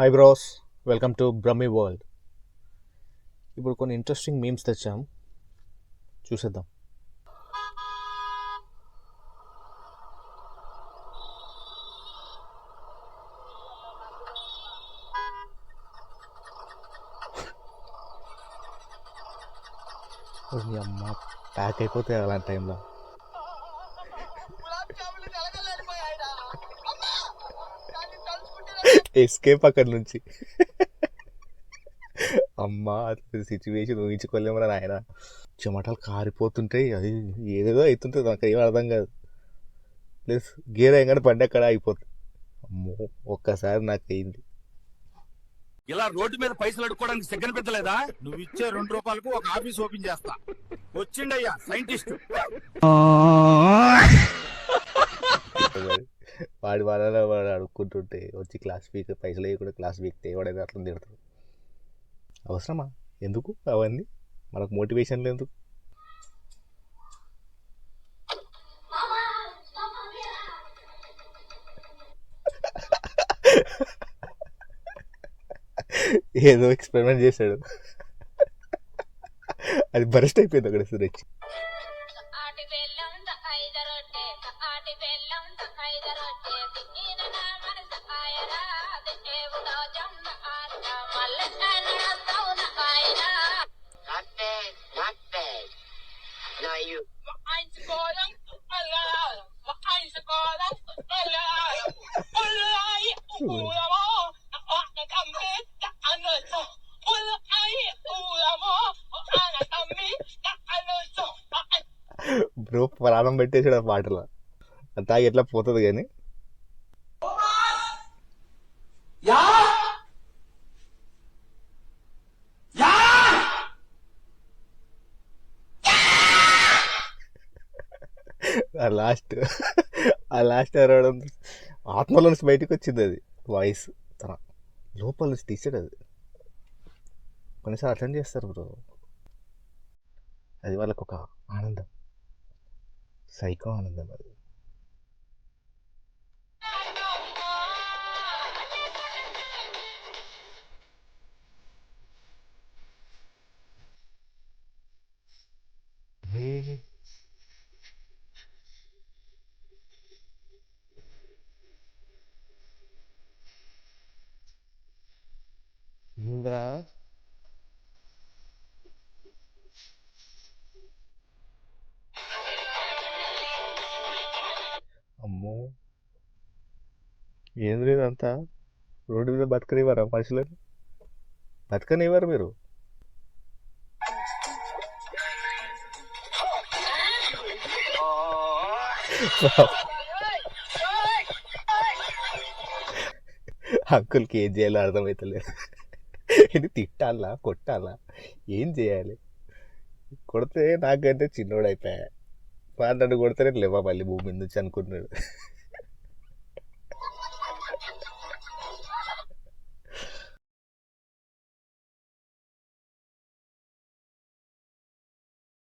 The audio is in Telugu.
Hi bros, welcome to Brahmi world. ఇప్పుడు కొన్ని ఇంట్రెస్టింగ్ మీమ్స్ తెచ్చాం, చూసేద్దాం. మీ అమ్మ ప్యాక్ అయిపోతాయి అలాంటి టైంలో. ఎస్కేప్ అక్కడి నుంచి. అమ్మ సిచ్యువేషన్ ఊహించుకోలేమరా నాయన. చెమటలు కారిపోతుంటాయి, అది ఏదేదో అవుతుంటుంది, నాకు ఏం అర్థం కాదు. ప్లస్ గేర్ అయ్యగానే బండి అక్కడ అయిపోతుంది. అమ్మో, ఒక్కసారి నాకు అయింది. ఇలా రోడ్డు మీద పైసలు అడుక్కోవడానికి సిగ్గన పెట్టలేదా? నువ్వు ఇచ్చే ₹2 ఒక ఆఫీస్ ఓపెన్ చేస్తా. వచ్చిండయ్యా సైంటిస్ట్. వాడి వాళ్ళ వాడు అడుక్కుంటుంటే వచ్చి క్లాస్ వీక్ పైసలు వేయకుండా క్లాస్ వీక్ ఎవడైనా అట్లా తిడతాడు. అవసరమా? ఎందుకు అవన్నీ? మనకు మోటివేషన్లు ఎందుకు? ఏదో ఎక్స్పెరిమెంట్ చేశాడు, అది బరెస్ట్ అయిపోయింది అక్కడ సురేష్. బ్రో ప్రాణం పెట్టేసాడు ఆ పాటలో. అంతా ఎట్లా పోతుంది కానీ. ఆ లాస్ట్ అరవడం ఆత్మలో నుంచి బయటకు వచ్చింది, అది వాయిస్ తన లోపల నుంచి తీసాడు. అది కొన్నిసార్లు అటెండ్ చేస్తారు బ్రో, అది వాళ్ళకు ఒక ఆనందం, సైకో ఆనందం అది. అమ్మో, ఏం లేదంతా రోడ్డు మీద బతకనివ్వరా మనుషులని? బతకనివ్వరు మీరు. అంకుల్కి ఏం చేయాలో అర్థమవుతలేదు. ఇది తిట్టాలా కొట్టాలా ఏం చేయాలి? కొడితే నాకంటే చిన్నోడు అయిపోయా, నన్ను కొడితేనే లేవా మళ్ళీ భూమి నుంచి అనుకున్నాడు.